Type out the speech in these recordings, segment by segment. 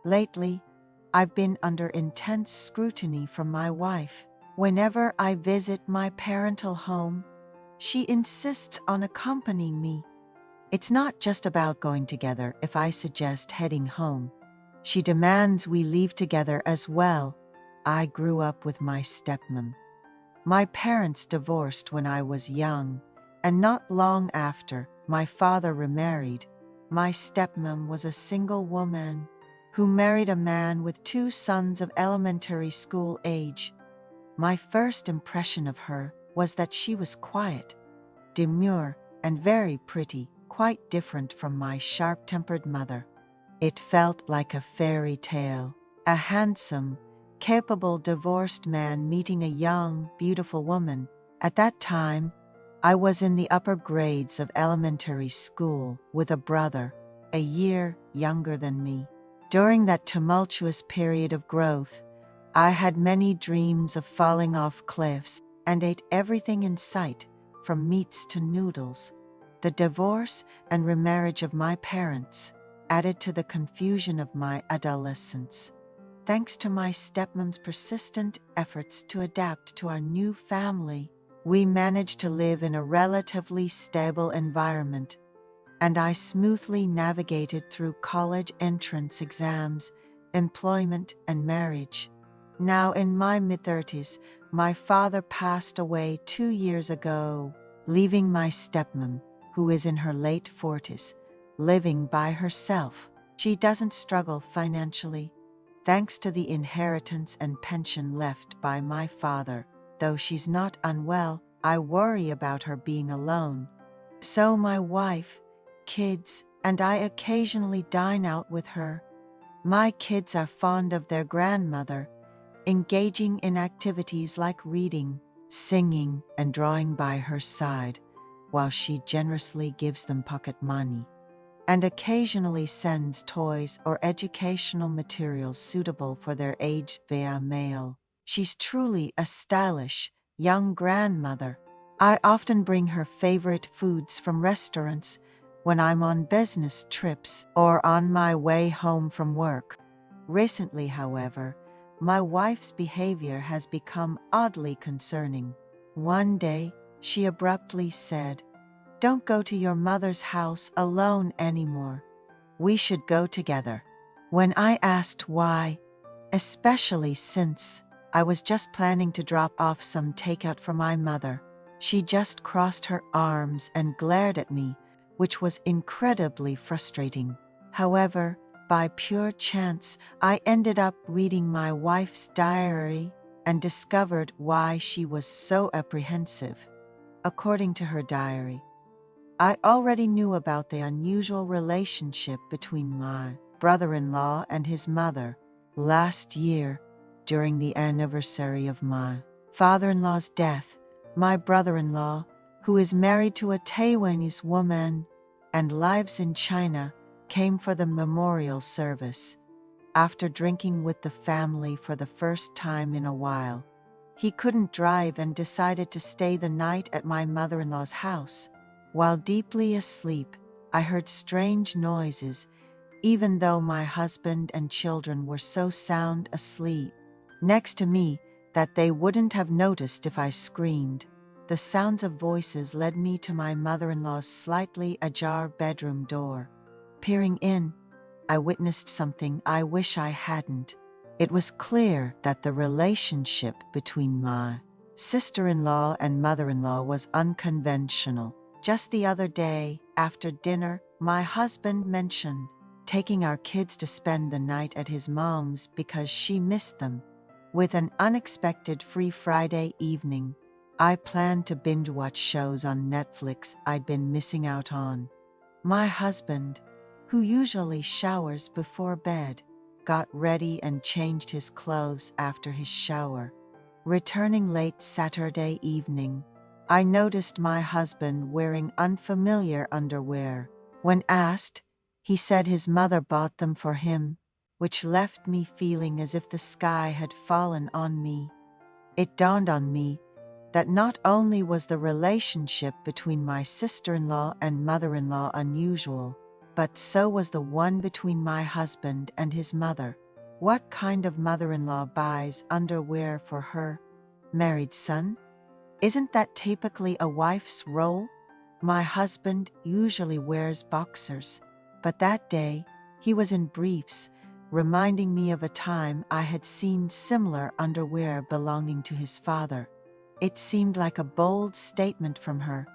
Lately, I've been under intense scrutiny from my wife. Whenever I visit my parental home, she insists on accompanying me. It's not just about going together if I suggest heading home. She demands we leave together as well. I grew up with my stepmom. My parents divorced when I was young, and not long after, my father remarried. My stepmom was a single woman who married a man with 2 sons of elementary school age. My first impression of her was that she was quiet, demure, and very pretty, quite different from my sharp-tempered mother. It felt like a fairy tale, a handsome, capable divorced man meeting a young, beautiful woman. At that time, I was in the upper grades of elementary school with a brother, a year younger than me. During that tumultuous period of growth, I had many dreams of falling off cliffs and ate everything in sight, from meats to noodles. The divorce and remarriage of my parents added to the confusion of my adolescence. Thanks to my stepmom's persistent efforts to adapt to our new family, we managed to live in a relatively stable environment, and I smoothly navigated through college entrance exams, employment, and marriage. Now, in my mid-30s, my father passed away 2 years ago, leaving my stepmom, who is in her late 40s, living by herself. She doesn't struggle financially, thanks to the inheritance and pension left by my father. Though she's not unwell, I worry about her being alone. So my wife, kids, and I occasionally dine out with her. My kids are fond of their grandmother, engaging in activities like reading, singing, and drawing by her side, while she generously gives them pocket money, and occasionally sends toys or educational materials suitable for their age via mail. She's truly a stylish, young grandmother. I often bring her favorite foods from restaurants when I'm on business trips or on my way home from work. Recently, however, my wife's behavior has become oddly concerning. One day, she abruptly said, "Don't go to your mother's house alone anymore. We should go together." When I asked why, especially since I was just planning to drop off some takeout for my mother, she just crossed her arms and glared at me, which was incredibly frustrating. However, by pure chance, I ended up reading my wife's diary and discovered why she was so apprehensive. According to her diary, I already knew about the unusual relationship between my brother-in-law and his mother. Last year, during the anniversary of my father-in-law's death, my brother-in-law, who is married to a Taiwanese woman and lives in China, came for the memorial service. After drinking with the family for the first time in a while, he couldn't drive and decided to stay the night at my mother-in-law's house. While deeply asleep, I heard strange noises, even though my husband and children were so sound asleep next to me that they wouldn't have noticed if I screamed. The sounds of voices led me to my mother-in-law's slightly ajar bedroom door. Peering in, I witnessed something I wish I hadn't. It was clear that the relationship between my sister-in-law and mother-in-law was unconventional. Just the other day, after dinner, my husband mentioned taking our kids to spend the night at his mom's because she missed them. With an unexpected free Friday evening, I planned to binge-watch shows on Netflix I'd been missing out on. My husband, who usually showers before bed, got ready and changed his clothes after his shower. Returning late Saturday evening, I noticed my husband wearing unfamiliar underwear. When asked, he said his mother bought them for him, which left me feeling as if the sky had fallen on me. It dawned on me that not only was the relationship between my sister-in-law and mother-in-law unusual, but so was the one between my husband and his mother. What kind of mother-in-law buys underwear for her married son? Isn't that typically a wife's role? My husband usually wears boxers, but that day he was in briefs, reminding me of a time I had seen similar underwear belonging to his father. It seemed like a bold statement from her,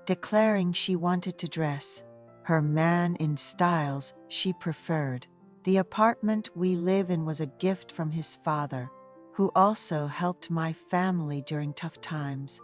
declaring she wanted to dress her man in styles she preferred. The apartment we live in was a gift from his father, who also helped my family during tough times.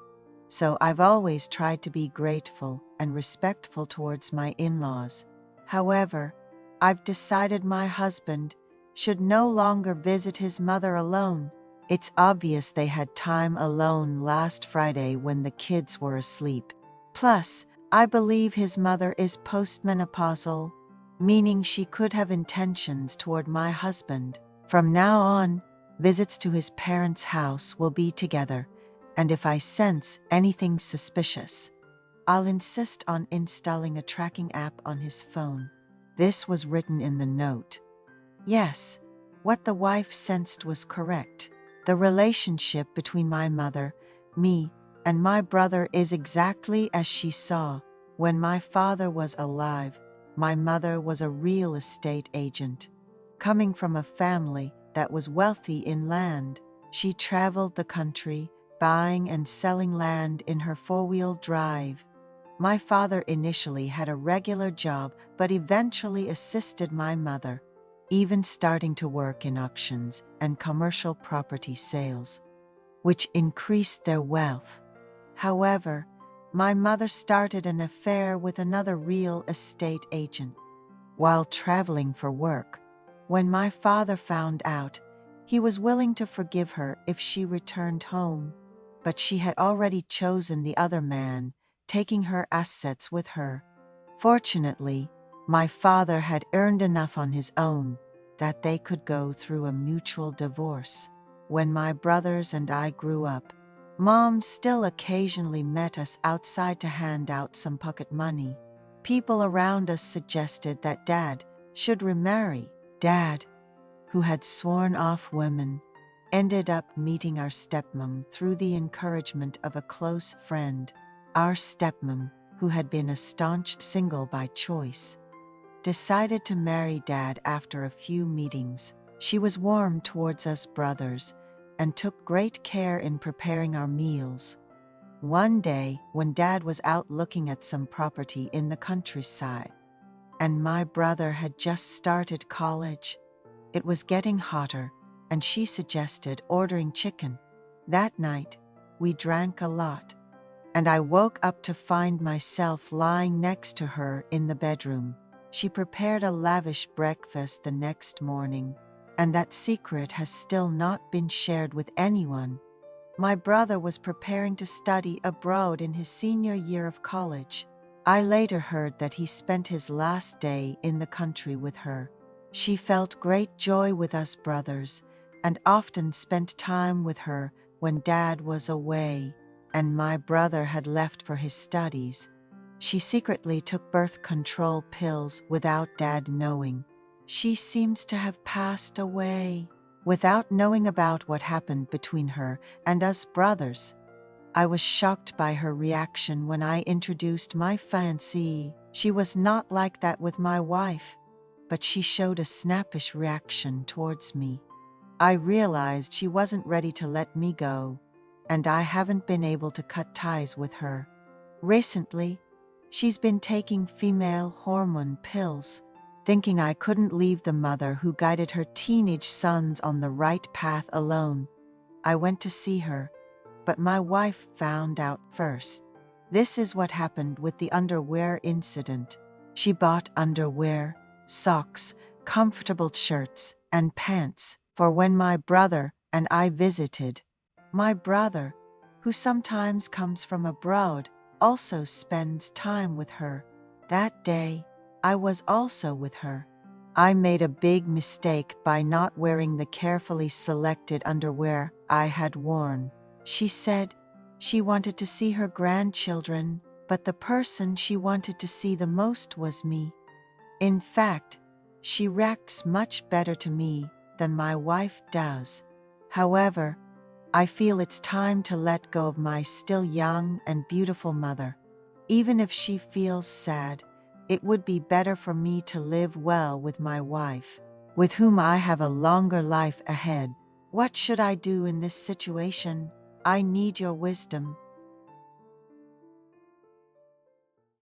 So I've always tried to be grateful and respectful towards my in-laws. However, I've decided my husband should no longer visit his mother alone. It's obvious they had time alone last Friday when the kids were asleep. Plus, I believe his mother is postmenopausal, meaning she could have intentions toward my husband. From now on, visits to his parents' house will be together, and if I sense anything suspicious, I'll insist on installing a tracking app on his phone. This was written in the note. Yes, what the wife sensed was correct. The relationship between my mother, me, and my brother is exactly as she saw. When my father was alive, my mother was a real estate agent. Coming from a family that was wealthy in land, she traveled the country, buying and selling land in her four-wheel drive. My father initially had a regular job, but eventually assisted my mother, even starting to work in auctions and commercial property sales, which increased their wealth. However, my mother started an affair with another real estate agent while traveling for work. When my father found out, he was willing to forgive her if she returned home, but she had already chosen the other man, taking her assets with her. Fortunately, my father had earned enough on his own that they could go through a mutual divorce. When my brothers and I grew up, Mom still occasionally met us outside to hand out some pocket money. People around us suggested that Dad should remarry. Dad, who had sworn off women, ended up meeting our stepmom through the encouragement of a close friend. Our stepmom, who had been a staunch single by choice, decided to marry Dad after a few meetings. She was warm towards us brothers and took great care in preparing our meals. One day, when Dad was out looking at some property in the countryside, and my brother had just started college, it was getting hotter, and she suggested ordering chicken. That night, we drank a lot, and I woke up to find myself lying next to her in the bedroom. She prepared a lavish breakfast the next morning, and that secret has still not been shared with anyone. My brother was preparing to study abroad in his senior year of college. I later heard that he spent his last day in the country with her. She felt great joy with us brothers and often spent time with her when Dad was away and my brother had left for his studies. She secretly took birth control pills without Dad knowing. She seems to have passed away without knowing about what happened between her and us brothers. I was shocked by her reaction when I introduced my fiancée. She was not like that with my wife, but she showed a snappish reaction towards me. I realized she wasn't ready to let me go, and I haven't been able to cut ties with her. Recently, she's been taking female hormone pills, thinking I couldn't leave the mother who guided her teenage sons on the right path alone. I went to see her, but my wife found out first. This is what happened with the underwear incident. She bought underwear, socks, comfortable shirts, and pants for when my brother and I visited. My brother, who sometimes comes from abroad, also spends time with her. That day, I was also with her. I made a big mistake by not wearing the carefully selected underwear I had worn. She said she wanted to see her grandchildren, but the person she wanted to see the most was me. In fact, she reacts much better to me than my wife does. However, I feel it's time to let go of my still young and beautiful mother. Even if she feels sad, it would be better for me to live well with my wife, with whom I have a longer life ahead. What should I do in this situation? I need your wisdom.